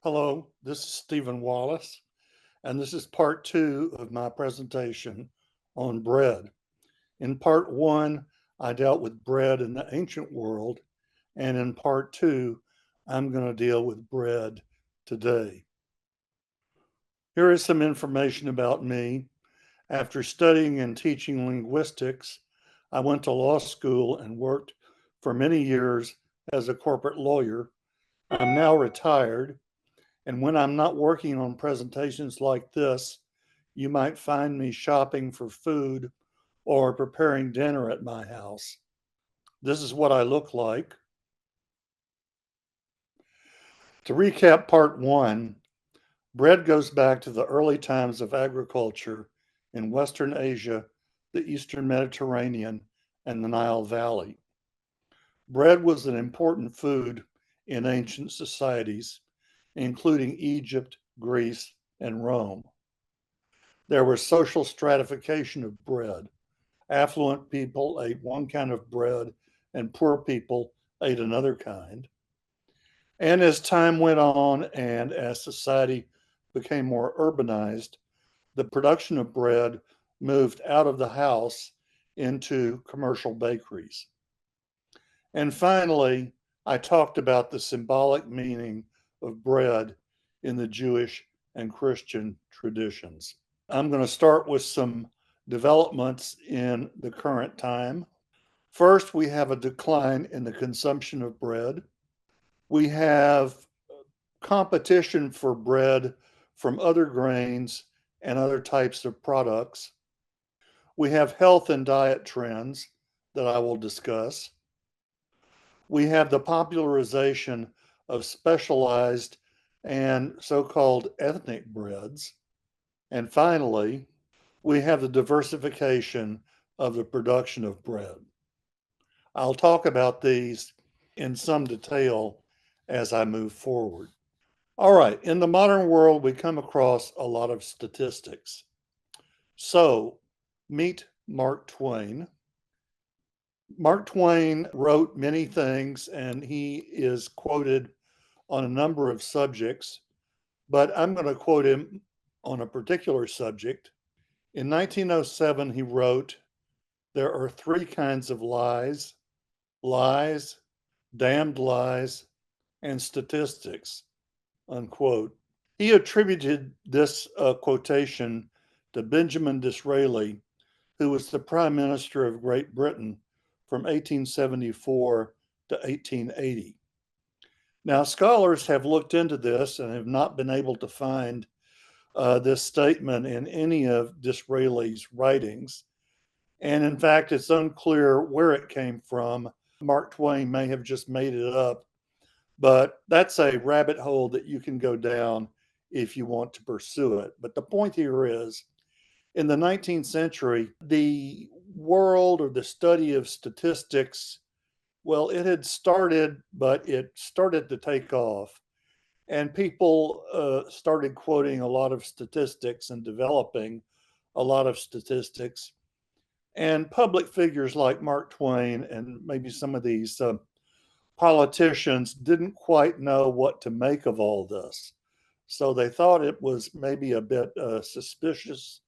Hello, this is Stephen Wallace, and this is part two of my presentation on bread. In part one, I dealt with bread in the ancient world, and in part two, I'm going to deal with bread today. Here is some information about me. After studying and teaching linguistics, I went to law school and worked for many years as a corporate lawyer. I'm now retired. And when I'm not working on presentations like this, you might find me shopping for food or preparing dinner at my house. This is what I look like. To recap part one, bread goes back to the early times of agriculture in Western Asia, the Eastern Mediterranean, and the Nile Valley. Bread was an important food in ancient societies, including Egypt, Greece, and Rome. There was social stratification of bread. Affluent people ate one kind of bread, and poor people ate another kind. And as time went on and as society became more urbanized, the production of bread moved out of the house into commercial bakeries. And finally, I talked about the symbolic meaning of bread in the Jewish and Christian traditions. I'm going to start with some developments in the current time. First, we have a decline in the consumption of bread. We have competition for bread from other grains and other types of products. We have health and diet trends that I will discuss. We have the popularization of specialized and so-called ethnic breads. And finally, we have the diversification of the production of bread. I'll talk about these in some detail as I move forward. All right, in the modern world, we come across a lot of statistics. So, meet Mark Twain. Mark Twain wrote many things and he is quoted on a number of subjects, but I'm going to quote him on a particular subject. In 1907, he wrote, "There are three kinds of lies: lies, damned lies, and statistics," unquote. He attributed this quotation to Benjamin Disraeli, who was the Prime Minister of Great Britain from 1874 to 1880. Now, scholars have looked into this and have not been able to find this statement in any of Disraeli's writings. And in fact, it's unclear where it came from. Mark Twain may have just made it up, but that's a rabbit hole that you can go down if you want to pursue it. But the point here is, in the 19th century, the world or the study of statistics, well, it had started, but it started to take off. And people started quoting a lot of statistics and developing a lot of statistics. And public figures like Mark Twain and maybe some of these politicians didn't quite know what to make of all this. So they thought it was maybe a bit suspicious,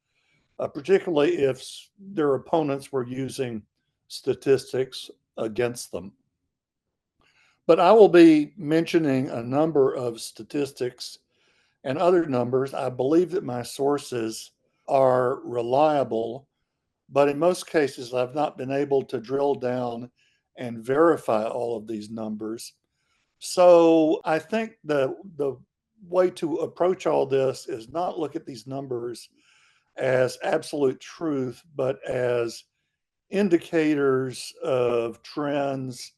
particularly if their opponents were using statistics against them. But I will be mentioning a number of statistics and other numbers. I believe that my sources are reliable, but in most cases, I've not been able to drill down and verify all of these numbers. So I think the way to approach all this is not look at these numbers as absolute truth, but as indicators of trends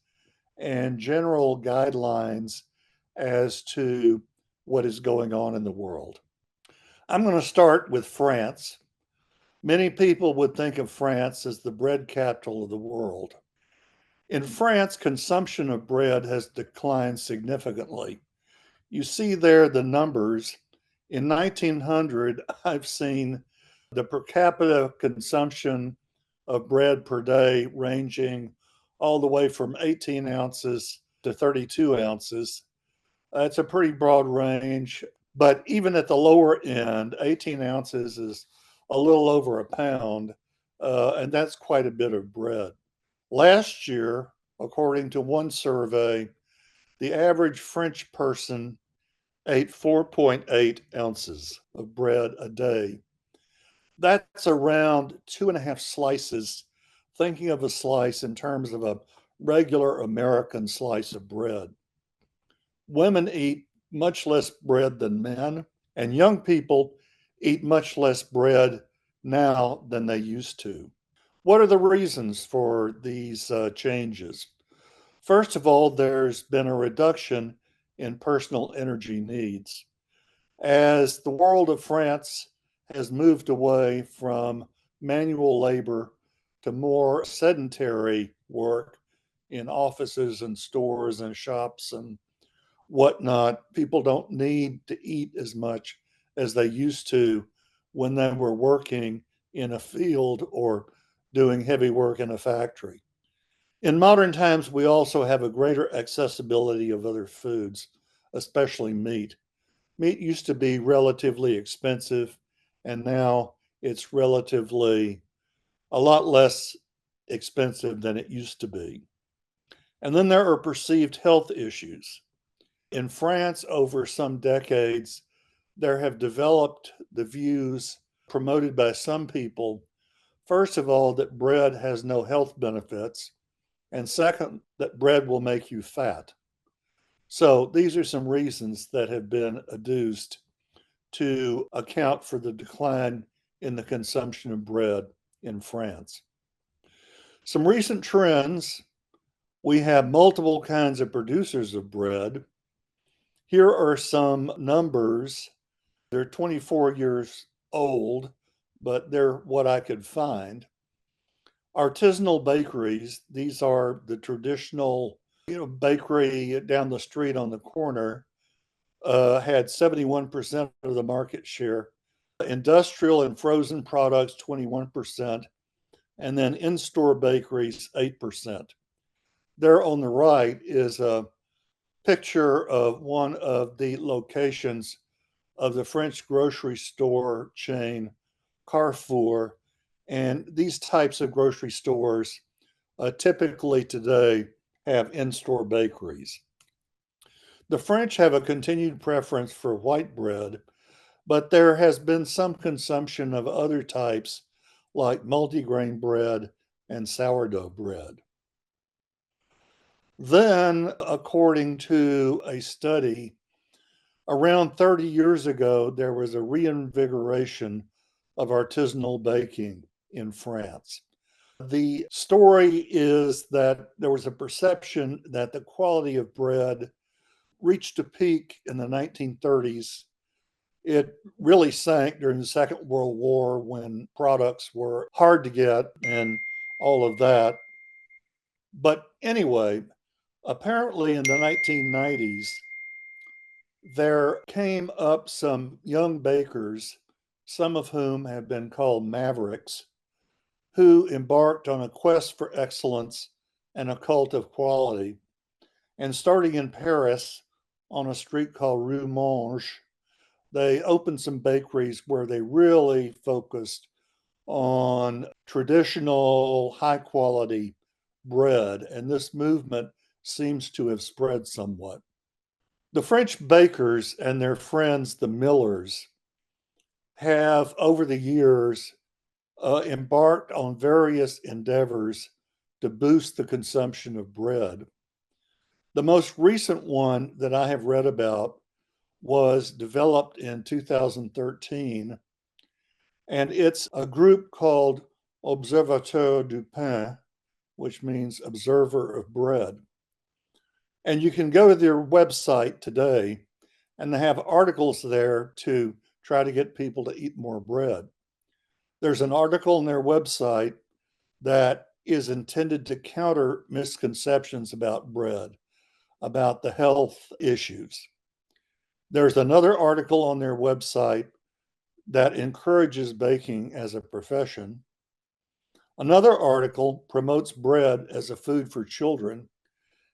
and general guidelines as to what is going on in the world. I'm going to start with France. Many people would think of France as the bread capital of the world. In France, consumption of bread has declined significantly. You see there the numbers. In 1900, I've seen the per capita consumption of bread per day ranging all the way from 18 ounces to 32 ounces. It's a pretty broad range, but even at the lower end, 18 ounces is a little over a pound, and that's quite a bit of bread. Last year, according to one survey, the average French person ate 4.8 ounces of bread a day. That's around 2.5 slices, thinking of a slice in terms of a regular American slice of bread. Women eat much less bread than men, and young people eat much less bread now than they used to. What are the reasons for these changes? First of all, there's been a reduction in personal energy needs. As the world of France has moved away from manual labor to more sedentary work in offices and stores and shops and whatnot, people don't need to eat as much as they used to when they were working in a field or doing heavy work in a factory. In modern times, we also have a greater accessibility of other foods, especially meat. Meat used to be relatively expensive, and now it's relatively a lot less expensive than it used to be. And then there are perceived health issues. In France, over some decades, there have developed the views promoted by some people, first of all, that bread has no health benefits, and second, that bread will make you fat. So these are some reasons that have been adduced to account for the decline in the consumption of bread in France. Some recent trends: we have multiple kinds of producers of bread. Here are some numbers. They're 24 years old, but they're what I could find. Artisanal bakeries, these are the traditional, bakery down the street on the corner, had 71% of the market share. Industrial and frozen products, 21%, and then in-store bakeries, 8%. There on the right is a picture of one of the locations of the French grocery store chain Carrefour. And these types of grocery stores typically today have in-store bakeries. The French have a continued preference for white bread, but there has been some consumption of other types like multigrain bread and sourdough bread. Then, according to a study, around 30 years ago, there was a reinvigoration of artisanal baking in France. The story is that there was a perception that the quality of bread reached a peak in the 1930s. It really sank during the Second World War when products were hard to get and all of that. But anyway, apparently in the 1990s, there came up some young bakers, some of whom have been called mavericks, who embarked on a quest for excellence and a cult of quality. And starting in Paris on a street called Rue Monge, they opened some bakeries where they really focused on traditional high quality bread. And this movement seems to have spread somewhat. The French bakers and their friends, the millers, have over the years embarked on various endeavors to boost the consumption of bread. The most recent one that I have read about was developed in 2013, and it's a group called Observateur du Pain, which means observer of bread. And you can go to their website today, and they have articles there to try to get people to eat more bread. There's an article on their website that is intended to counter misconceptions about bread, about the health issues. There's another article on their website that encourages baking as a profession. Another article promotes bread as a food for children.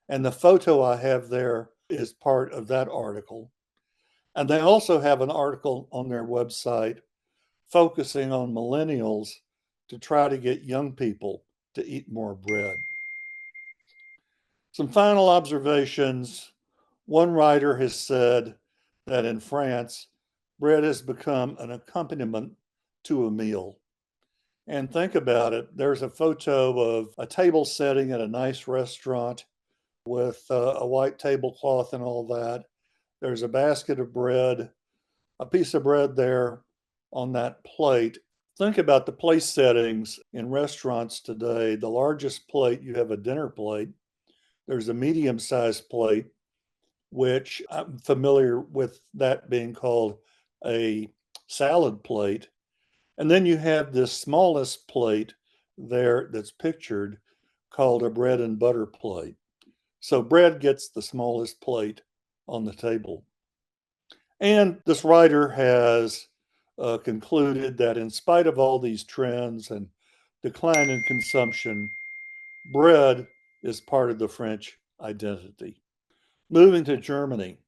And the photo I have there is part of that article. And they also have an article on their website focusing on millennials to try to get young people to eat more bread. Some final observations. One writer has said that in France, bread has become an accompaniment to a meal. And think about it, there's a photo of a table setting at a nice restaurant with a white tablecloth and all that. There's a basket of bread, a piece of bread there on that plate. Think about the place settings in restaurants today. The largest plate, you have a dinner plate. There's a medium sized plate, which I'm familiar with that being called a salad plate. And then you have this smallest plate there that's pictured called a bread and butter plate. So bread gets the smallest plate on the table. And this writer has concluded that in spite of all these trends and decline in consumption, bread is part of the French identity. Moving to Germany,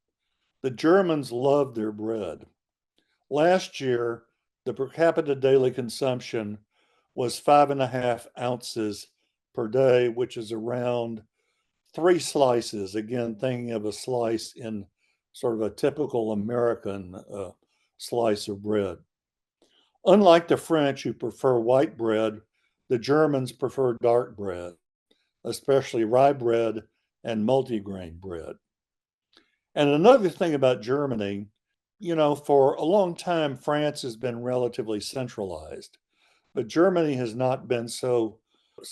the Germans love their bread. Last year, the per capita daily consumption was 5.5 ounces per day, which is around 3 slices. Again, thinking of a slice in sort of a typical American slice of bread. Unlike the French, who prefer white bread, the Germans prefer dark bread, especially rye bread and multigrain bread. And another thing about Germany, for a long time, France has been relatively centralized, but Germany has not been so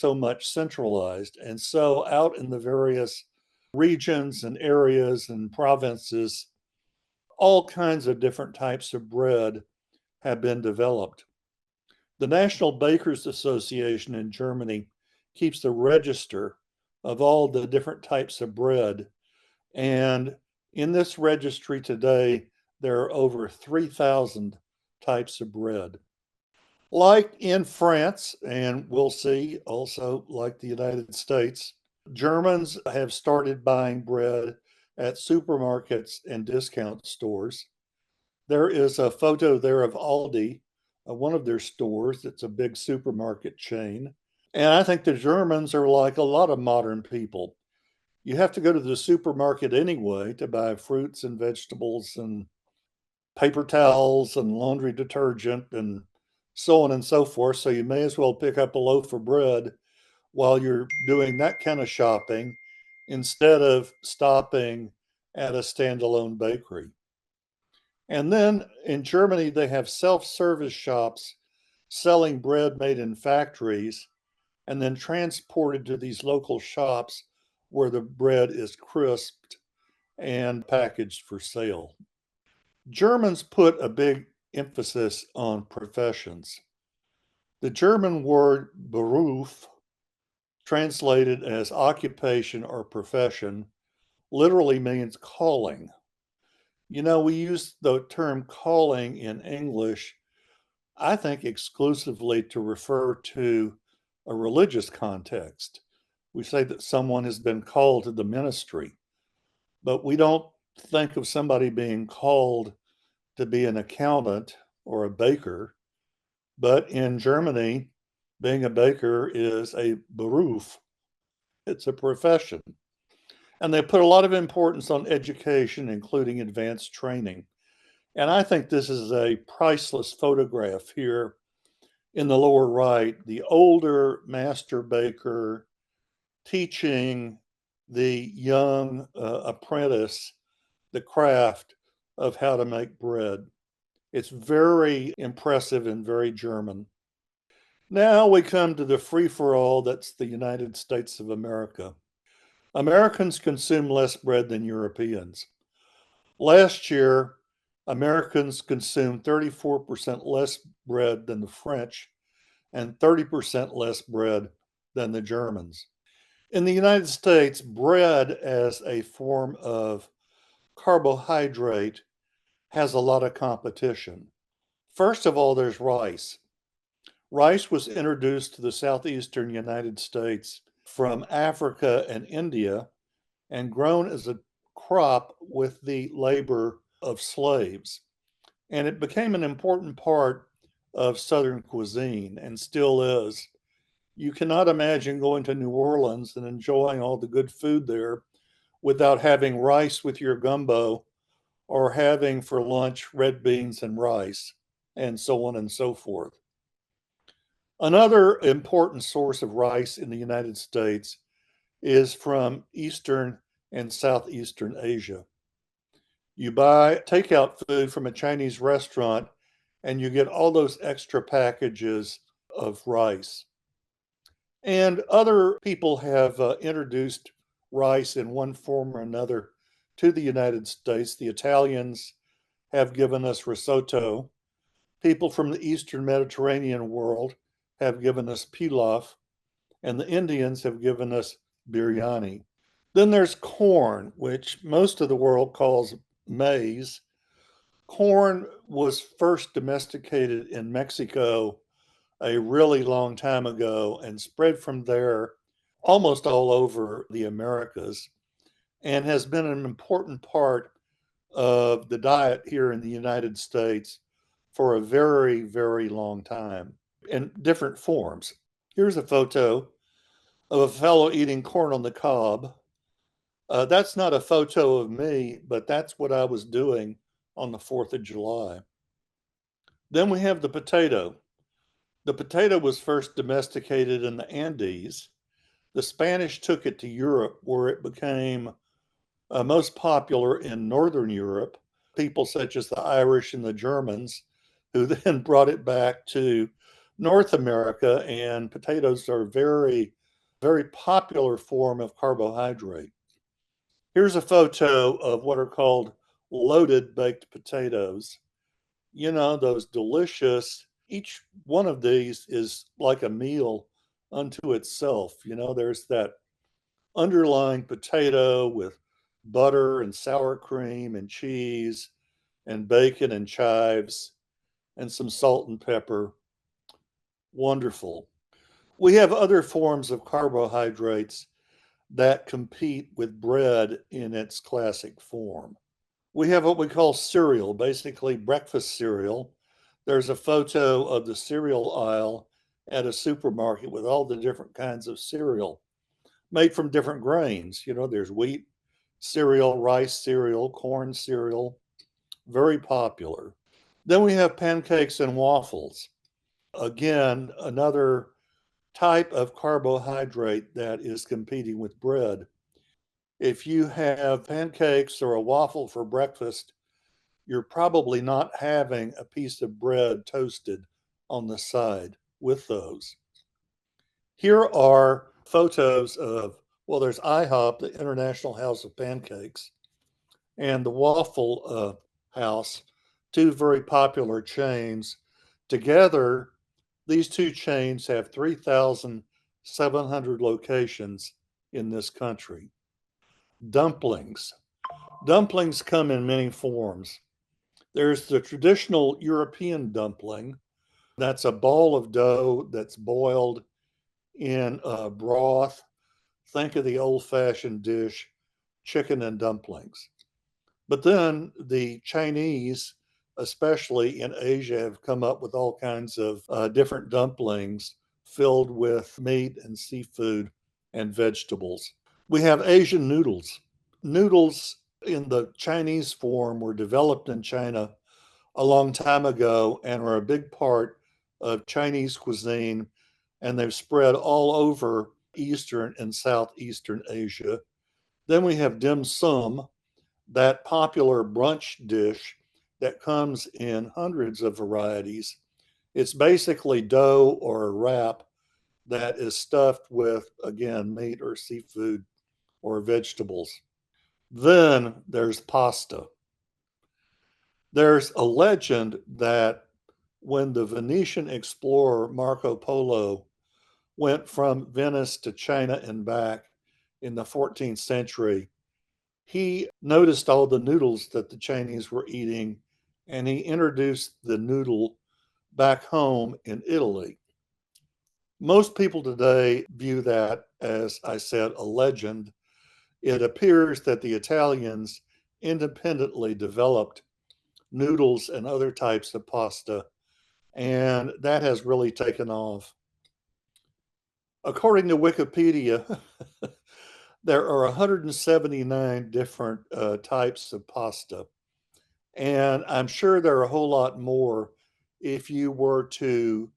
much centralized. And so out in the various regions and areas and provinces, all kinds of different types of bread have been developed. The National Bakers Association in Germany keeps the register of all the different types of bread. And in this registry today, there are over 3,000 types of bread. Like in France, and we'll see also like the United States, Germans have started buying bread at supermarkets and discount stores. There is a photo there of Aldi, one of their stores. It's a big supermarket chain. And I think the Germans are like a lot of modern people. You have to go to the supermarket anyway to buy fruits and vegetables and paper towels and laundry detergent and so on and so forth. So you may as well pick up a loaf of bread while you're doing that kind of shopping instead of stopping at a standalone bakery. And then in Germany, they have self service shops selling bread made in factories and then transported to these local shops where the bread is crisped and packaged for sale. Germans put a big emphasis on professions. The German word Beruf, translated as occupation or profession, literally means calling. We use the term calling in English, I think, exclusively to refer to a religious context. We say that someone has been called to the ministry, but we don't think of somebody being called to be an accountant or a baker. But in Germany, being a baker is a Beruf, it's a profession. And they put a lot of importance on education, including advanced training. And I think this is a priceless photograph here in the lower right, the older master baker teaching the young apprentice the craft of how to make bread. It's very impressive and very German. Now we come to the free for all that's the United States of America. Americans consume less bread than Europeans. Last year, Americans consumed 34% less bread than the French and 30% less bread than the Germans. In the United States, bread as a form of carbohydrate has a lot of competition. First of all, there's rice. Rice was introduced to the southeastern United States from Africa and India and grown as a crop with the labor of slaves. And it became an important part of Southern cuisine and still is. You cannot imagine going to New Orleans and enjoying all the good food there without having rice with your gumbo or having for lunch red beans and rice, and so on and so forth. Another important source of rice in the United States is from Eastern and Southeastern Asia. You buy takeout food from a Chinese restaurant and you get all those extra packages of rice. And other people have introduced rice in one form or another to the United States. The Italians have given us risotto. People from the Eastern Mediterranean world have given us pilaf, and the Indians have given us biryani. Then there's corn, which most of the world calls maize. Corn was first domesticated in Mexico a really long time ago and spread from there almost all over the Americas and has been an important part of the diet here in the United States for a very, very long time in different forms. Here's a photo of a fellow eating corn on the cob. That's not a photo of me, but that's what I was doing on the 4th of July. Then we have the potato. The potato was first domesticated in the Andes. The Spanish took it to Europe, where it became most popular in Northern Europe. People such as the Irish and the Germans, who then brought it back to North America, and potatoes are very, very popular form of carbohydrate. Here's a photo of what are called loaded baked potatoes. You know, those delicious, each one of these is like a meal unto itself. You know, there's that underlying potato with butter and sour cream and cheese and bacon and chives and some salt and pepper. Wonderful. We have other forms of carbohydrates that compete with bread in its classic form. We have what we call cereal, basically breakfast cereal. There's a photo of the cereal aisle at a supermarket with all the different kinds of cereal made from different grains. You know, there's wheat cereal, rice cereal, corn cereal, very popular. Then we have pancakes and waffles. Again, another type of carbohydrate that is competing with bread. If you have pancakes or a waffle for breakfast, you're probably not having a piece of bread toasted on the side with those. Here are photos of, well, there's IHOP, the International House of Pancakes, and the Waffle House, two very popular chains. Together, these two chains have 3,700 locations in this country. Dumplings. Dumplings come in many forms. There's the traditional European dumpling. That's a ball of dough that's boiled in broth. Think of the old fashioned dish, chicken and dumplings. But then the Chinese, especially in Asia, have come up with all kinds of different dumplings filled with meat and seafood and vegetables. We have Asian noodles. Noodles in the Chinese form were developed in China a long time ago and are a big part of Chinese cuisine, and they've spread all over Eastern and Southeastern Asia. Then we have dim sum, that popular brunch dish that comes in hundreds of varieties. It's basically dough or a wrap that is stuffed with, again, meat or seafood or vegetables. Then there's pasta. There's a legend that when the Venetian explorer Marco Polo went from Venice to China and back in the 14th century, he noticed all the noodles that the Chinese were eating, and he introduced the noodle back home in Italy. Most people today view that, as I said, a legend. It appears that the Italians independently developed noodles and other types of pasta, and that has really taken off. According to Wikipedia, there are 179 different types of pasta, and I'm sure there are a whole lot more if you were to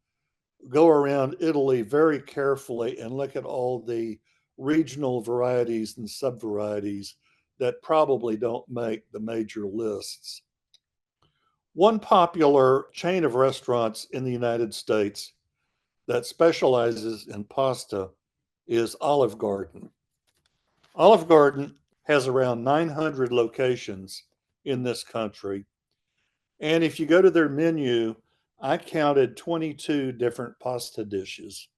go around Italy very carefully and look at all the regional varieties and subvarieties that probably don't make the major lists. One popular chain of restaurants in the United States that specializes in pasta is Olive Garden. Olive Garden has around 900 locations in this country. And if you go to their menu, I counted 22 different pasta dishes.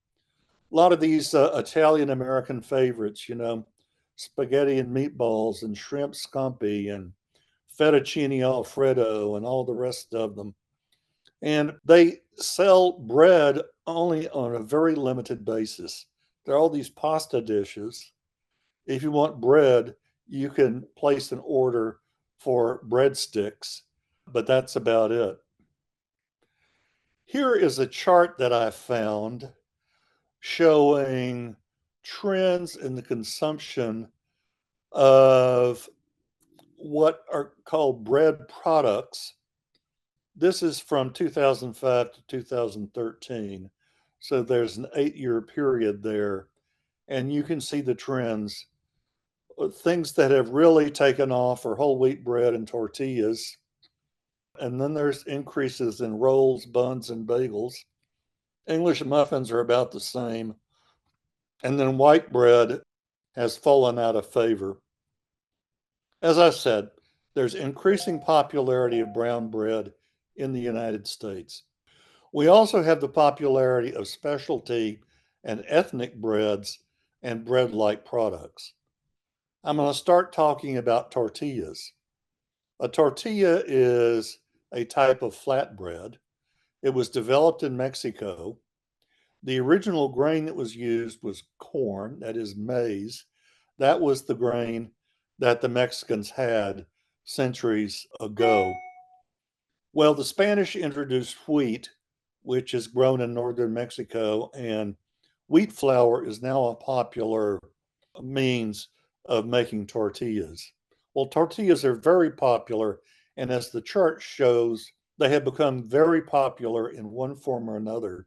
A lot of these Italian American favorites, spaghetti and meatballs and shrimp scampi and fettuccine alfredo and all the rest of them. And they sell bread only on a very limited basis. There are all these pasta dishes. If you want bread, you can place an order for breadsticks, but that's about it. Here is a chart that I found showing trends in the consumption of what are called bread products. This is from 2005 to 2013. So there's an 8-year period there. And you can see the trends. Things that have really taken off are whole wheat bread and tortillas. And then there's increases in rolls, buns, and bagels. English muffins are about the same. And then white bread has fallen out of favor. As I said, there's increasing popularity of brown bread in the United States. We also have the popularity of specialty and ethnic breads and bread-like products. I'm going to start talking about tortillas. A tortilla is a type of flatbread. It was developed in Mexico. The original grain that was used was corn, that is maize. That was the grain that the Mexicans had centuries ago. Well, the Spanish introduced wheat, which is grown in northern Mexico, and wheat flour is now a popular means of making tortillas. Well, tortillas are very popular, and as the chart shows, they have become very popular in one form or another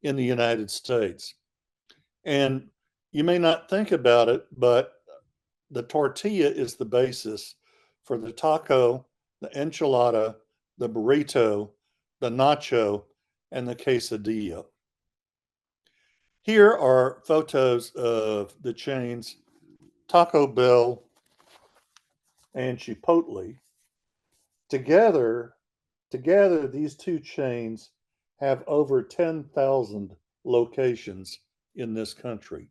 in the United States. And you may not think about it, but the tortilla is the basis for the taco, the enchilada, the burrito, the nacho, and the quesadilla. Here are photos of the chains Taco Bell and Chipotle. Together, these two chains have over 10,000 locations in this country.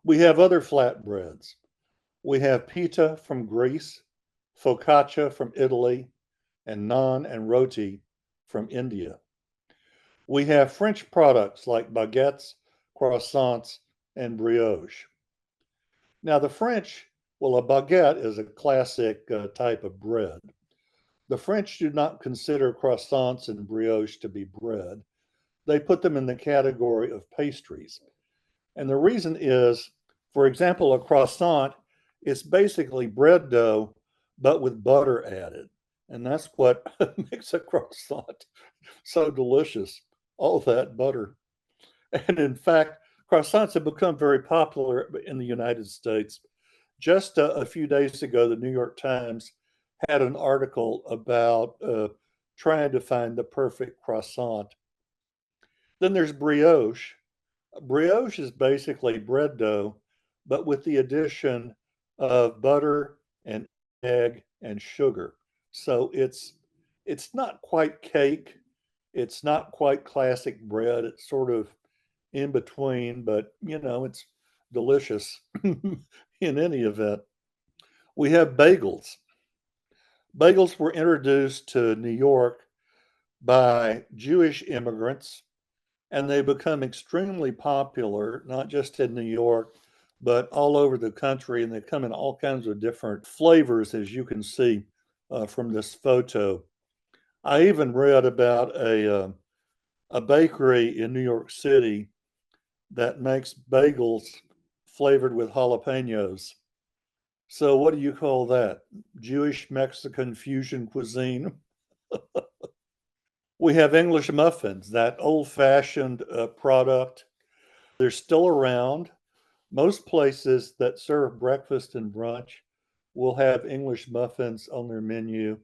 We have other flatbreads. We have pita from Greece, focaccia from Italy, and naan and roti from India. We have French products like baguettes, croissants, and brioche. Now, the French, well, a baguette is a classic type of bread. The French do not consider croissants and brioche to be bread. They put them in the category of pastries. And the reason is, for example, a croissant is basically bread dough, but with butter added. And that's what makes a croissant so delicious, all that butter. And in fact, croissants have become very popular in the United States. Just a few days ago, the New York Times had an article about trying to find the perfect croissant. Then there's brioche. Brioche is basically bread dough, but with the addition of butter and egg and sugar. So it's not quite cake. It's not quite classic bread. It's sort of in between, but it's delicious in any event. We have bagels. Bagels were introduced to New York by Jewish immigrants, and they become extremely popular, not just in New York, but all over the country, and they come in all kinds of different flavors, as you can see from this photo. I even read about a bakery in New York City that makes bagels flavored with jalapenos. So, what do you call that? Jewish Mexican fusion cuisine? We have English muffins, that old fashioned product. They're still around. Most places that serve breakfast and brunch will have English muffins on their menu.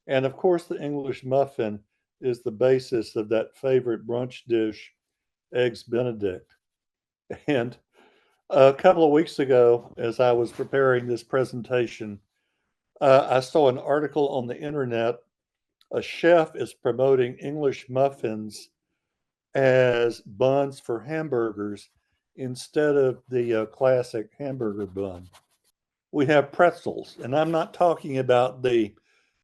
And of course, the English muffin is the basis of that favorite brunch dish, Eggs Benedict. And a couple of weeks ago, as I was preparing this presentation, I saw an article on the internet. A chef is promoting English muffins as buns for hamburgers instead of the classic hamburger bun. We have pretzels, and I'm not talking about the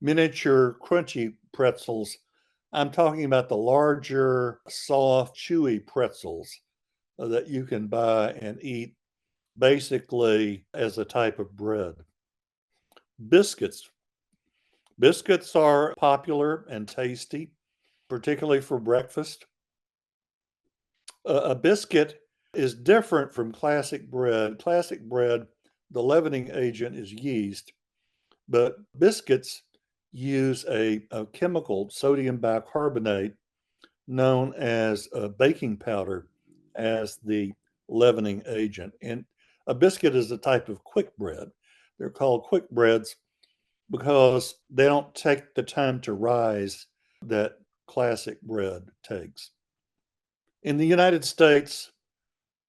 miniature crunchy pretzels. I'm talking about the larger, soft, chewy pretzels that you can buy and eat basically as a type of bread. Biscuits. Biscuits are popular and tasty, particularly for breakfast. A biscuit is different from classic bread. Classic bread, the leavening agent is yeast, but biscuits use a chemical, sodium bicarbonate, known as baking powder, as the leavening agent. And a biscuit is a type of quick bread. They're called quick breads because they don't take the time to rise that classic bread takes. In the United States,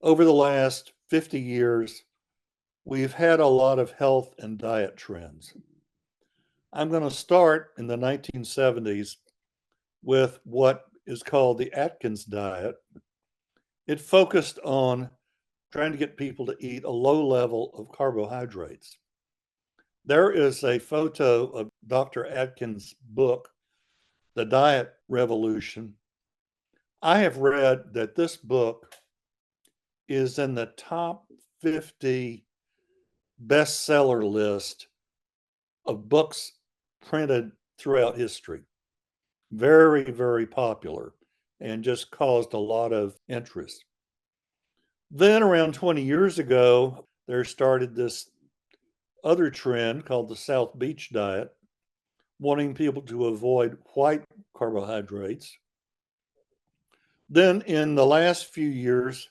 over the last 50 years, we've had a lot of health and diet trends. I'm going to start in the 1970s with what is called the Atkins diet. It focused on trying to get people to eat a low level of carbohydrates. There is a photo of Dr. Atkins' book, The Diet Revolution. I have read that this book is in the top 50 bestseller list of books printed throughout history. Very, very popular and just caused a lot of interest. Then, around 20 years ago, there started this other trend called the South Beach diet, wanting people to avoid white carbohydrates. Then, in the last few years,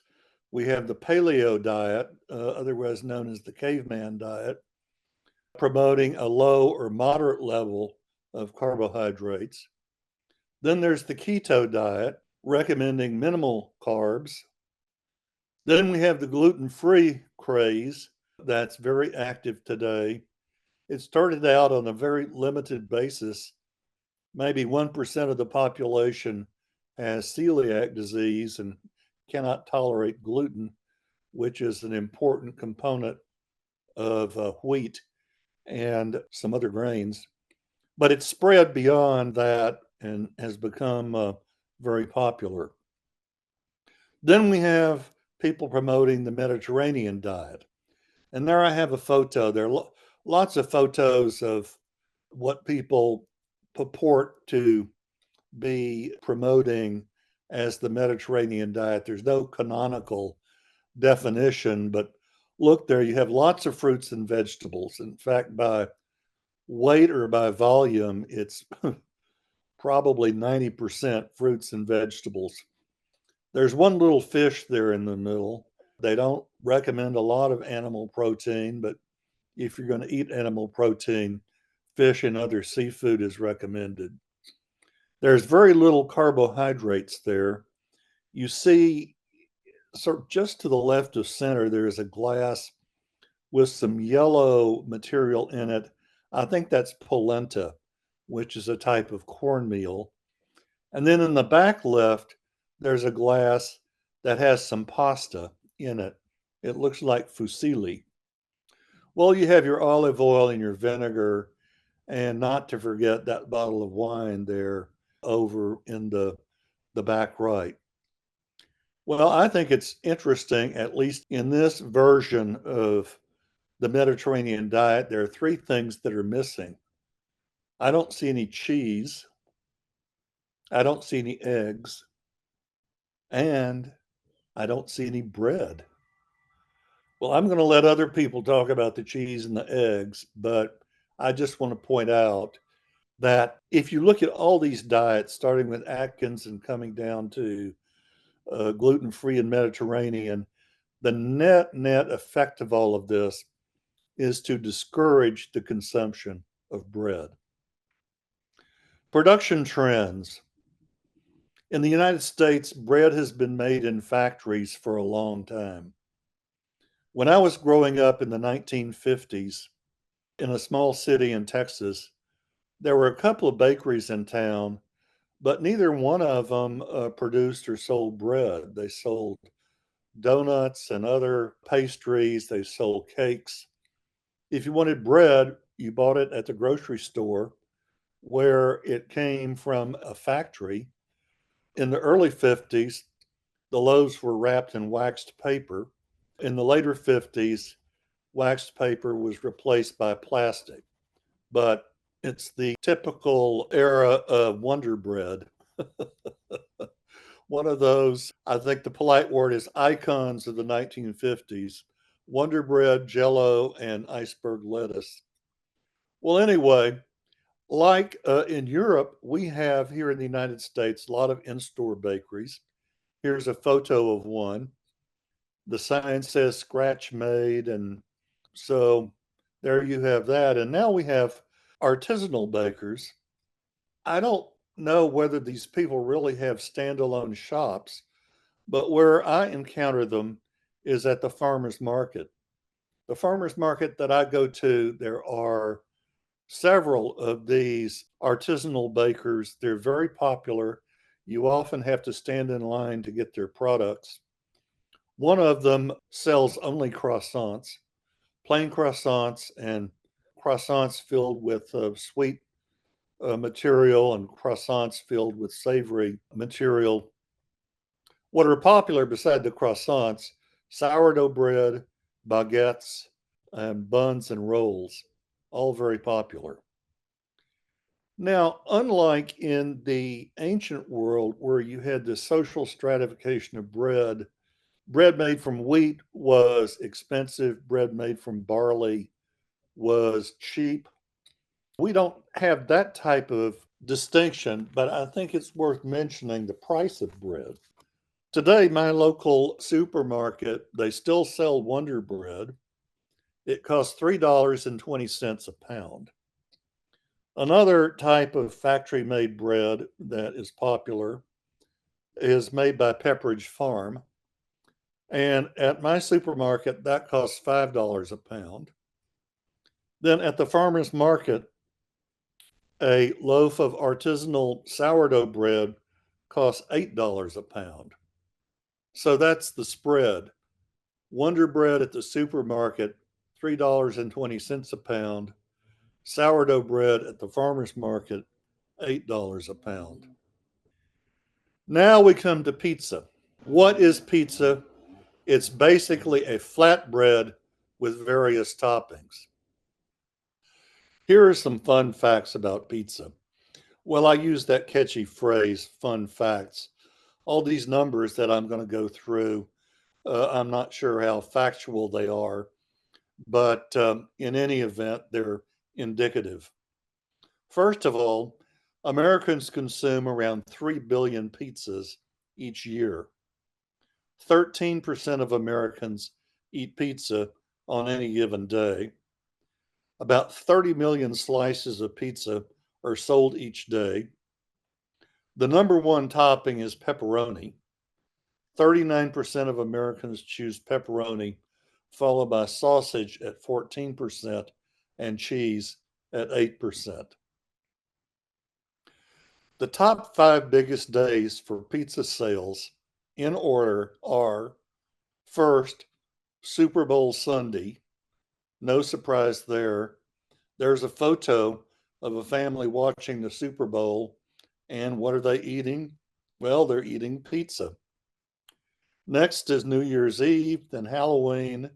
we have the paleo diet, otherwise known as the caveman diet, promoting a low or moderate level of carbohydrates. Then there's the keto diet, recommending minimal carbs. Then we have the gluten-free craze that's very active today. It started out on a very limited basis. Maybe 1% of the population has celiac disease and cannot tolerate gluten, which is an important component of wheat and some other grains. But it's spread beyond that and has become very popular. Then we have people promoting the Mediterranean diet. And there I have a photo. There are lots of photos of what people purport to be promoting as the Mediterranean diet. There's no canonical definition, but look there, you have lots of fruits and vegetables. In fact, by weight or by volume, it's probably 90% fruits and vegetables. There's one little fish there in the middle. They don't recommend a lot of animal protein, but if you're going to eat animal protein, fish and other seafood is recommended. There's very little carbohydrates there. You see, sort of just to the left of center, there's a glass with some yellow material in it. I think that's polenta, which is a type of cornmeal. And then in the back left, there's a glass that has some pasta in it. It looks like fusilli. Well, you have your olive oil and your vinegar, and not to forget that bottle of wine there over in the back right. Well, I think it's interesting, at least in this version of the Mediterranean diet, there are three things that are missing. I don't see any cheese, I don't see any eggs, and I don't see any bread. Well, I'm going to let other people talk about the cheese and the eggs, but I just want to point out that if you look at all these diets, starting with Atkins and coming down to gluten free and Mediterranean, the net effect of all of this is to discourage the consumption of bread. Production trends. In the United States, bread has been made in factories for a long time. When I was growing up in the 1950s in a small city in Texas, there were a couple of bakeries in town, but neither one of them produced or sold bread. They sold donuts and other pastries, they sold cakes. If you wanted bread, you bought it at the grocery store where it came from a factory. In the early 50s, the loaves were wrapped in waxed paper. In the later 50s, waxed paper was replaced by plastic. But it's the typical era of Wonder Bread. One of those, I think the polite word is icons of the 1950s. Wonder Bread, Jello, and iceberg lettuce. Well, anyway, like in Europe, we have here in the United States a lot of in store bakeries. Here's a photo of one. The sign says scratch made. And so there you have that. And now we have artisanal bakers. I don't know whether these people really have standalone shops, but where I encounter them is at the farmer's market. The farmer's market that I go to, there are several of these artisanal bakers. They're very popular. You often have to stand in line to get their products. One of them sells only croissants, plain croissants, and croissants filled with sweet material and croissants filled with savory material. What are popular beside the croissants? Sourdough bread, baguettes, and buns and rolls, all very popular. Now, unlike in the ancient world where you had the social stratification of bread, bread made from wheat was expensive, bread made from barley was cheap. We don't have that type of distinction, but I think it's worth mentioning the price of bread. Today, my local supermarket, they still sell Wonder Bread. It costs $3.20 a pound. Another type of factory made bread that is popular is made by Pepperidge Farm. And at my supermarket, that costs $5 a pound. Then at the farmer's market, a loaf of artisanal sourdough bread costs $8 a pound. So that's the spread. Wonder Bread at the supermarket, $3.20 a pound. Sourdough bread at the farmer's market, $8 a pound. Now we come to pizza. What is pizza? It's basically a flatbread with various toppings. Here are some fun facts about pizza. Well, I use that catchy phrase, fun facts. All these numbers that I'm going to go through, I'm not sure how factual they are, but in any event, they're indicative. First of all, Americans consume around 3 billion pizzas each year. 13% of Americans eat pizza on any given day. About 30 million slices of pizza are sold each day. The number one topping is pepperoni. 39% of Americans choose pepperoni, followed by sausage at 14% and cheese at 8%. The top five biggest days for pizza sales in order are: first, Super Bowl Sunday. No surprise there. There's a photo of a family watching the Super Bowl. And what are they eating? Well, they're eating pizza. Next is New Year's Eve, then Halloween,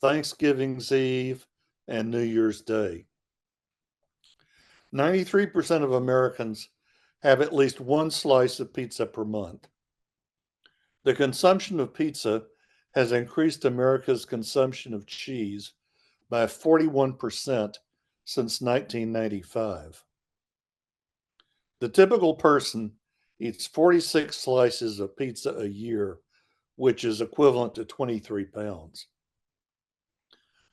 Thanksgiving's Eve, and New Year's Day. 93% of Americans have at least one slice of pizza per month. The consumption of pizza has increased America's consumption of cheese by 41% since 1995. The typical person eats 46 slices of pizza a year, which is equivalent to 23 pounds.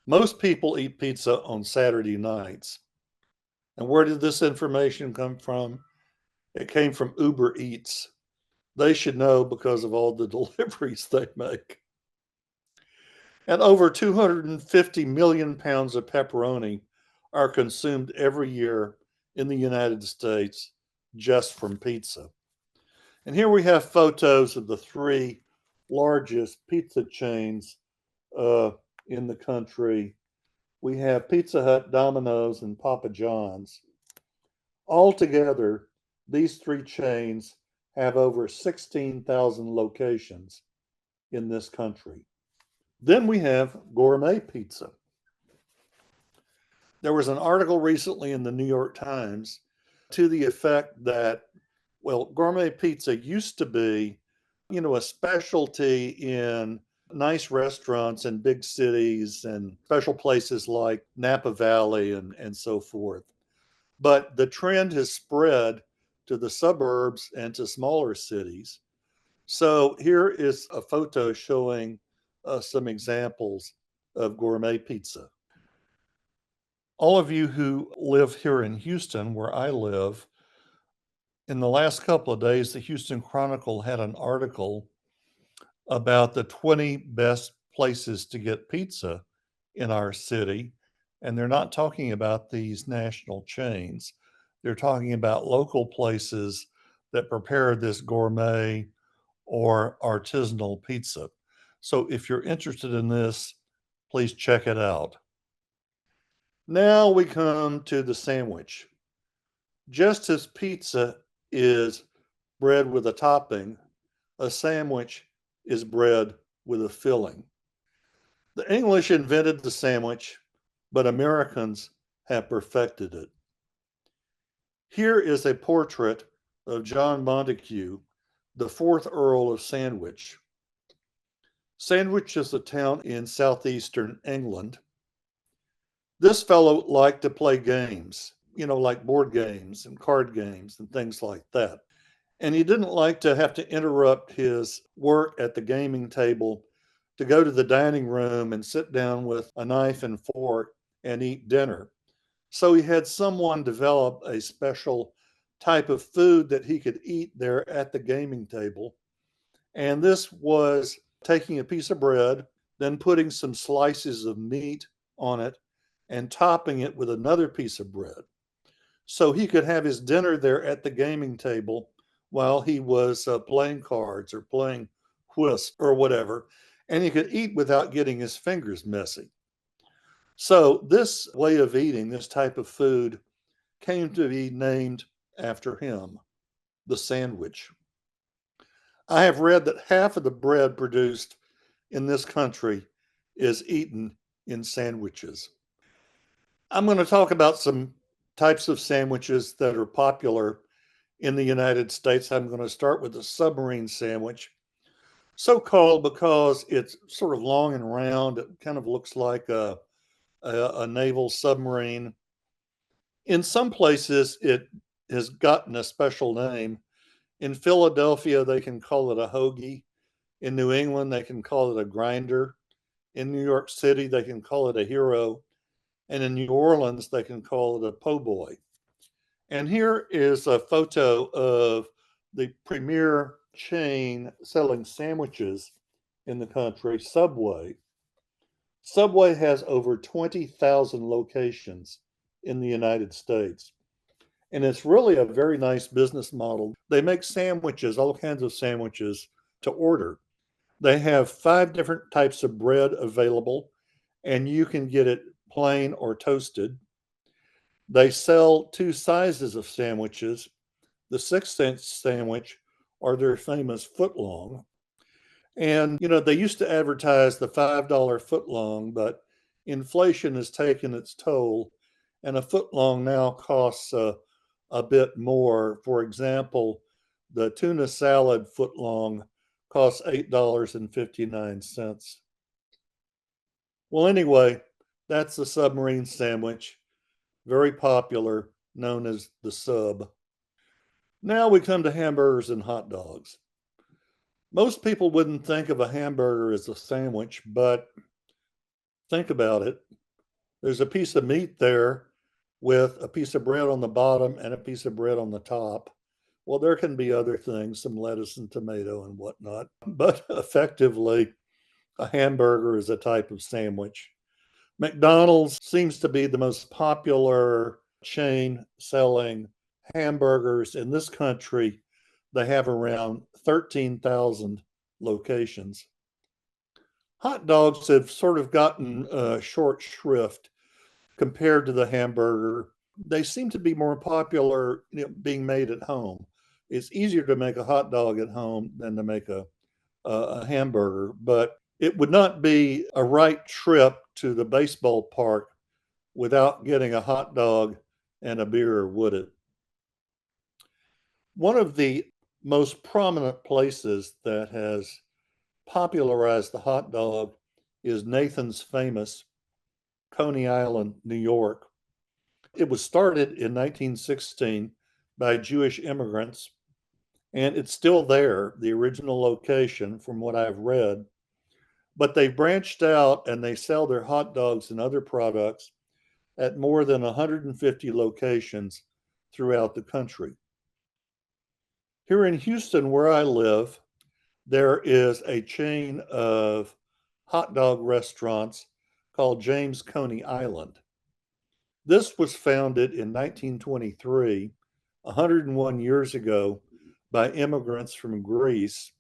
Most people eat pizza on Saturday nights. And where did this information come from? It came from Uber Eats. They should know because of all the deliveries they make. And over 250 million pounds of pepperoni are consumed every year in the United States just from pizza. And here we have photos of the three largest pizza chains in the country. We have Pizza Hut, Domino's, and Papa John's. Altogether, these three chains have over 16,000 locations in this country. Then we have gourmet pizza. There was an article recently in the New York Times to the effect that, well, gourmet pizza used to be, a specialty in nice restaurants in big cities and special places like Napa Valley and so forth. But the trend has spread to the suburbs and to smaller cities. So here is a photo showing some examples of gourmet pizza. All of you who live here in Houston, where I live, in the last couple of days, the Houston Chronicle had an article about the 20 best places to get pizza in our city. And they're not talking about these national chains. They're talking about local places that prepare this gourmet or artisanal pizza. So if you're interested in this, please check it out. Now we come to the sandwich. Just as pizza is bread with a topping, a sandwich is bread with a filling. The English invented the sandwich, but Americans have perfected it. Here is a portrait of John Montagu, the fourth Earl of Sandwich. Sandwich is a town in southeastern England. This fellow liked to play games, like board games and card games and things like that. And he didn't like to have to interrupt his work at the gaming table to go to the dining room and sit down with a knife and fork and eat dinner. So he had someone develop a special type of food that he could eat there at the gaming table. And this was taking a piece of bread, then putting some slices of meat on it and topping it with another piece of bread. So he could have his dinner there at the gaming table while he was playing cards or playing whist or whatever, and he could eat without getting his fingers messy. So this way of eating, this type of food, came to be named after him, the sandwich. I have read that half of the bread produced in this country is eaten in sandwiches. I'm going to talk about some types of sandwiches that are popular in the United States. I'm going to start with the submarine sandwich, so called because it's sort of long and round. It kind of looks like a naval submarine. In some places, it has gotten a special name. In Philadelphia, they can call it a hoagie. In New England, they can call it a grinder. In New York City, they can call it a hero. And in New Orleans, they can call it a po' boy. And here is a photo of the premier chain selling sandwiches in the country, Subway. Subway has over 20,000 locations in the United States. And it's really a very nice business model. They make sandwiches, all kinds of sandwiches to order. They have 5 different types of bread available, and you can get it plain or toasted. They sell 2 sizes of sandwiches. The 6-inch sandwich are their famous footlong, And, they used to advertise the $5 footlong, but inflation has taken its toll, and a footlong now costs a bit more. For example, the tuna salad footlong costs $8.59. Well, anyway, that's the submarine sandwich, very popular, known as the sub. Now we come to hamburgers and hot dogs. Most people wouldn't think of a hamburger as a sandwich, but think about it. There's a piece of meat there with a piece of bread on the bottom and a piece of bread on the top. Well, there can be other things, some lettuce and tomato and whatnot, but effectively, a hamburger is a type of sandwich. McDonald's seems to be the most popular chain selling hamburgers in this country. They have around 13,000 locations. Hot dogs have sort of gotten short shrift compared to the hamburger. They seem to be more popular, being made at home. It's easier to make a hot dog at home than to make a hamburger, but it would not be a right trip to the baseball park without getting a hot dog and a beer, would it? One of the most prominent places that has popularized the hot dog is Nathan's famous Coney Island, New York. It was started in 1916 by Jewish immigrants, and it's still there, the original location, from what I've read. But they branched out and they sell their hot dogs and other products at more than 150 locations throughout the country. Here in Houston, where I live, there is a chain of hot dog restaurants called James Coney Island. This was founded in 1923, 101 years ago, by immigrants from Greece,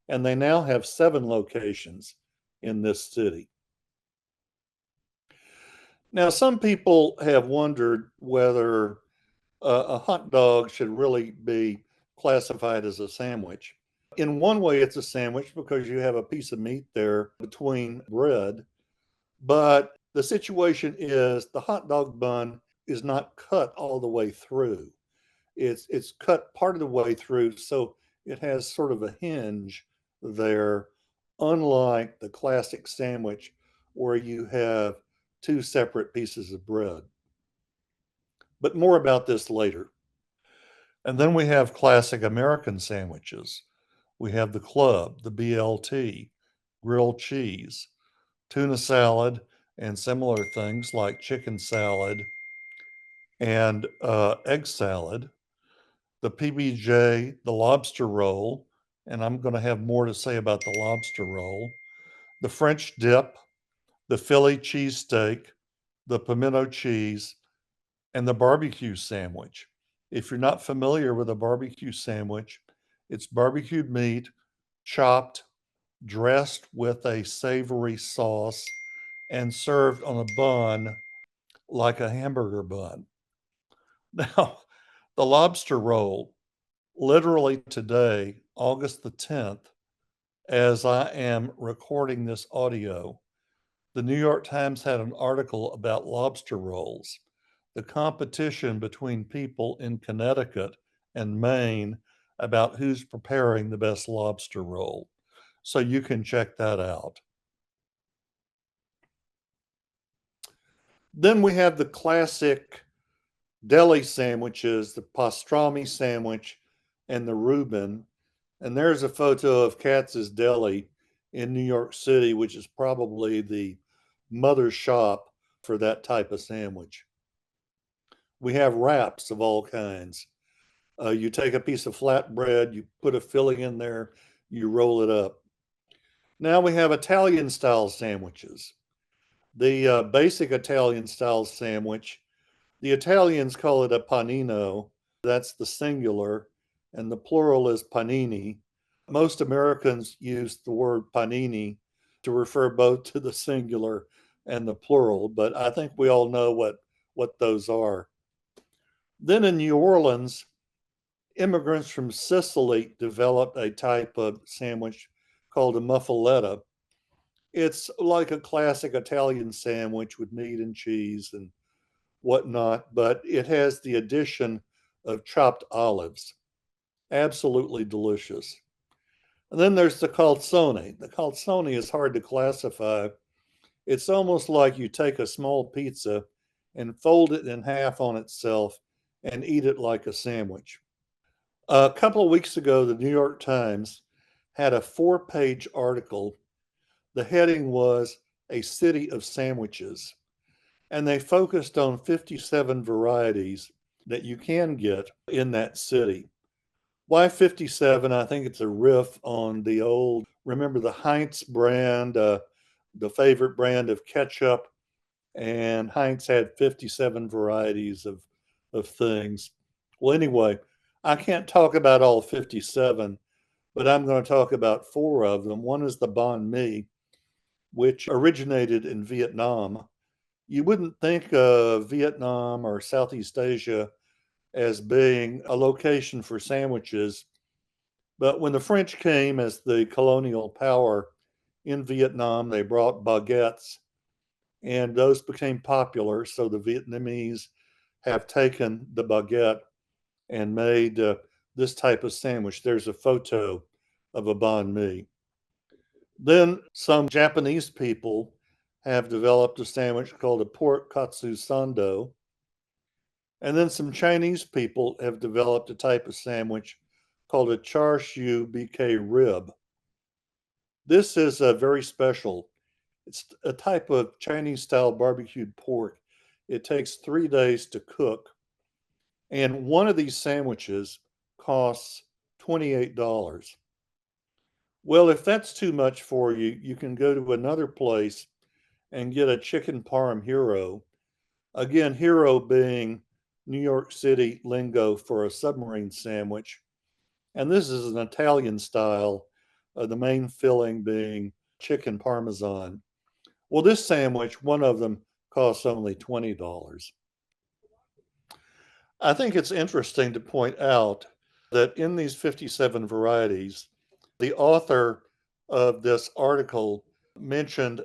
and they now have 7 locations in this city. Now, some people have wondered whether a hot dog should really be classified as a sandwich. In one way, it's a sandwich because you have a piece of meat there between bread, but the situation is the hot dog bun is not cut all the way through. It's cut part of the way through, so it has sort of a hinge there, unlike the classic sandwich where you have 2 separate pieces of bread. But more about this later. And then we have classic American sandwiches. We have the club, the BLT, grilled cheese, tuna salad, and similar things like chicken salad and egg salad, the PBJ, the lobster roll, and I'm going to have more to say about the lobster roll, the French dip, the Philly cheesesteak, the pimento cheese, and the barbecue sandwich. If you're not familiar with a barbecue sandwich, it's barbecued meat, chopped, dressed with a savory sauce, and served on a bun like a hamburger bun. Now, the lobster roll, literally today, August the 10th, as I am recording this audio, the New York Times had an article about lobster rolls, the competition between people in Connecticut and Maine about who's preparing the best lobster roll. So you can check that out. Then we have the classic deli sandwiches, the pastrami sandwich and the Reuben. And there's a photo of Katz's Deli in New York City, which is probably the mother shop for that type of sandwich. We have wraps of all kinds. You take a piece of flatbread, you put a filling in there, you roll it up. Now we have Italian style sandwiches. The basic Italian style sandwich, the Italians call it a panino. That's the singular, and the plural is panini. Most Americans use the word panini to refer both to the singular and the plural, but I think we all know what those are. Then in New Orleans, immigrants from Sicily developed a type of sandwich called a muffaletta. It's like a classic Italian sandwich with meat and cheese and whatnot, but it has the addition of chopped olives. Absolutely delicious. And then there's the calzone. The calzone is hard to classify. It's almost like you take a small pizza and fold it in half on itself and eat it like a sandwich. A couple of weeks ago, the New York Times had a 4-page article. The heading was A City of Sandwiches, and they focused on 57 varieties that you can get in that city. Why 57? I think it's a riff on the old, remember the Heinz brand, the favorite brand of ketchup, and Heinz had 57 varieties of things. Well, anyway, I can't talk about all 57, but I'm going to talk about 4 of them. One is the banh mi, which originated in Vietnam. You wouldn't think of Vietnam or Southeast Asia as being a location for sandwiches, but when the French came as the colonial power in Vietnam, they brought baguettes, and those became popular. So the Vietnamese have taken the baguette and made this type of sandwich. There's a photo of a banh mi. Then some Japanese people have developed a sandwich called a pork katsu sando. And then some Chinese people have developed a type of sandwich called a char siu BK rib. This is a very special. It's a type of Chinese style barbecued pork. It takes 3 days to cook. And one of these sandwiches costs $28. Well, if that's too much for you, you can go to another place and get a chicken parm hero. Again, hero being New York City lingo for a submarine sandwich. And this is an Italian style, the main filling being chicken parmesan. Well, this sandwich, one of them, costs only $20. I think it's interesting to point out that in these 57 varieties, the author of this article mentioned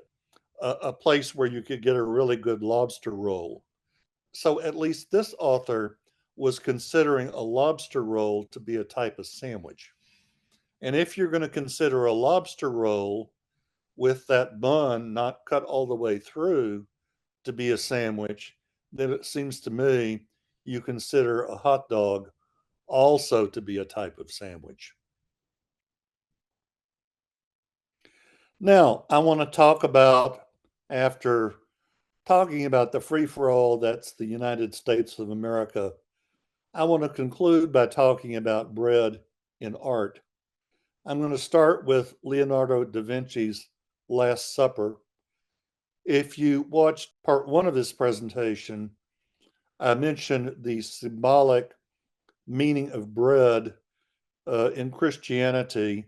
a place where you could get a really good lobster roll. So at least this author was considering a lobster roll to be a type of sandwich. And if you're going to consider a lobster roll with that bun not cut all the way through to be a sandwich, then it seems to me you consider a hot dog also to be a type of sandwich. Now, I want to talk about, after talking about the free for all that's the United States of America, I want to conclude by talking about bread in art. I'm going to start with Leonardo da Vinci's Last Supper. If you watched part 1 of this presentation, I mentioned the symbolic meaning of bread in Christianity.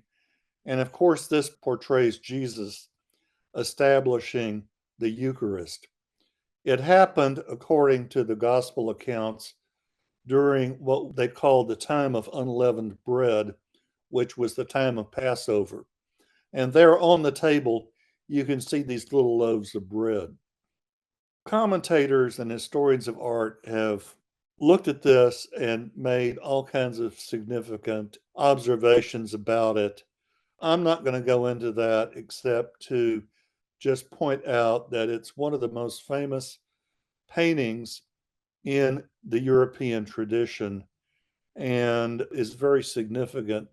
And of course, this portrays Jesus establishing the Eucharist. It happened, according to the gospel accounts, during what they called the time of unleavened bread, which was the time of Passover. And there on the table, you can see these little loaves of bread. Commentators and historians of art have looked at this and made all kinds of significant observations about it. I'm not going to go into that except to just point out that it's one of the most famous paintings in the European tradition and is very significant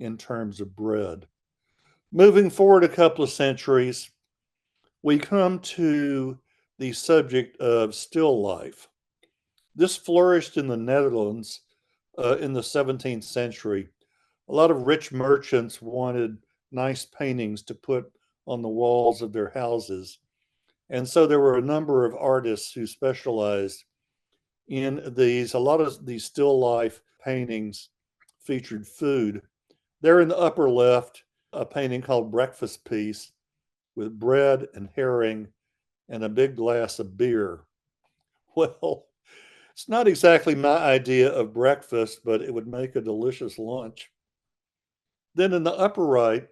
in terms of bread. Moving forward a couple of centuries, we come to the subject of still life. This flourished in the Netherlands in the 17th century. A lot of rich merchants wanted nice paintings to put on the walls of their houses. And so there were a number of artists who specialized in these. A lot of these still life paintings featured food. There in the upper left, a painting called Breakfast Piece with bread and herring and a big glass of beer. Well, it's not exactly my idea of breakfast, but it would make a delicious lunch. Then in the upper right,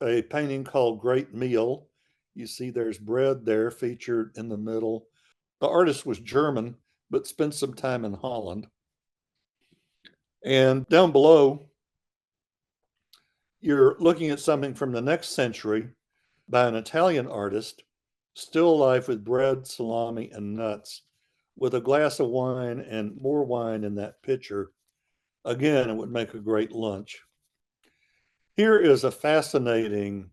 a painting called Great Meal. You see there's bread there featured in the middle. The artist was German, but spent some time in Holland. And down below, you're looking at something from the next century by an Italian artist, still alive with bread, salami, and nuts, with a glass of wine and more wine in that pitcher. Again, it would make a great lunch. Here is a fascinating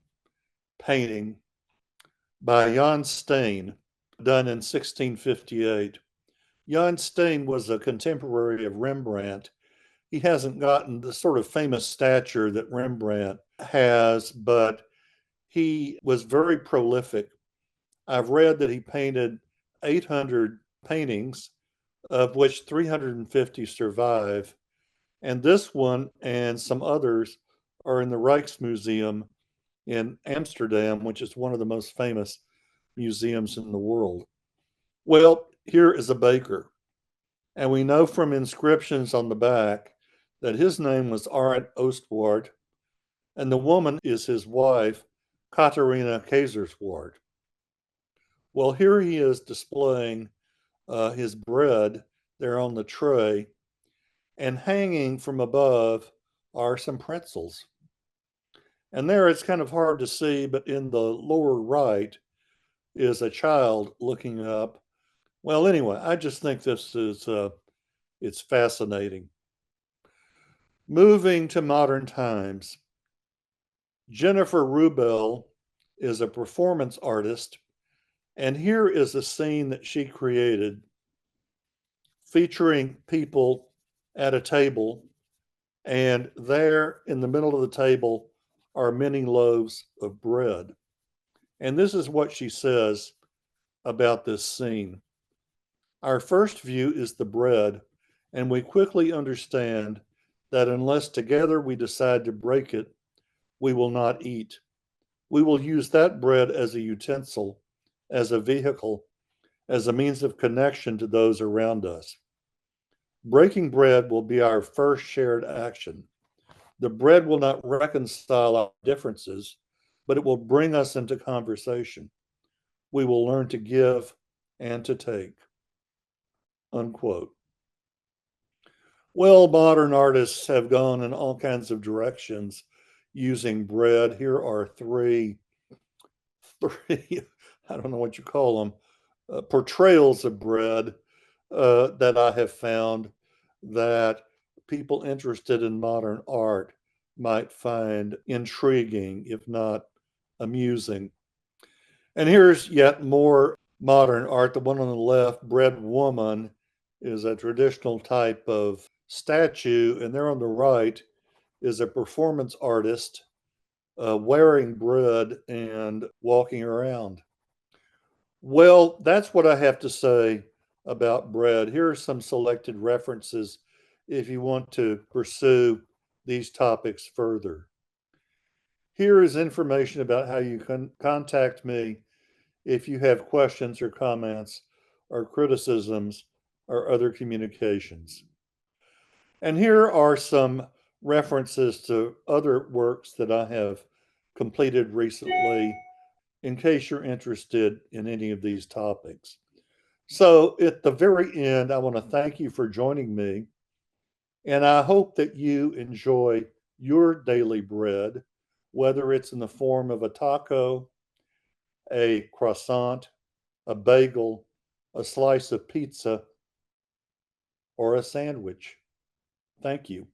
painting by Jan Steen, done in 1658. Jan Steen was a contemporary of Rembrandt. He hasn't gotten the sort of famous stature that Rembrandt has, but he was very prolific. I've read that he painted 800 paintings, of which 350 survive. And this one and some others are in the Rijksmuseum in Amsterdam, which is one of the most famous museums in the world. Well, here is a baker. And we know from inscriptions on the back that his name was Arent Oostwaard, and the woman is his wife, Katharina Keizerswaard. Well, here he is displaying his bread there on the tray, and hanging from above are some pretzels. And there it's kind of hard to see, but in the lower right is a child looking up. Well, anyway, I just think this is it's fascinating. Moving to modern times, Jennifer Rubel is a performance artist, and here is a scene that she created featuring people at a table, and there in the middle of the table are many loaves of bread. And this is what she says about this scene. Our first view is the bread, and we quickly understand that unless together we decide to break it, we will not eat. We will use that bread as a utensil, as a vehicle, as a means of connection to those around us. Breaking bread will be our first shared action. The bread will not reconcile our differences, but it will bring us into conversation. We will learn to give and to take. Unquote. Well, modern artists have gone in all kinds of directions using bread. Here are three, I don't know what you call them, portrayals of bread that I have found that people interested in modern art might find intriguing, if not amusing. And here's yet more modern art. The one on the left, Bread Woman, is a traditional type of statue, and there on the right is a performance artist wearing bread and walking around. Well, that's what I have to say about bread. Here are some selected references if you want to pursue these topics further. Here is information about how you can contact me if you have questions or comments or criticisms or other communications. And here are some references to other works that I have completed recently in case you're interested in any of these topics. So, at the very end, I want to thank you for joining me. And I hope that you enjoy your daily bread, whether it's in the form of a taco, a croissant, a bagel, a slice of pizza, or a sandwich. Thank you.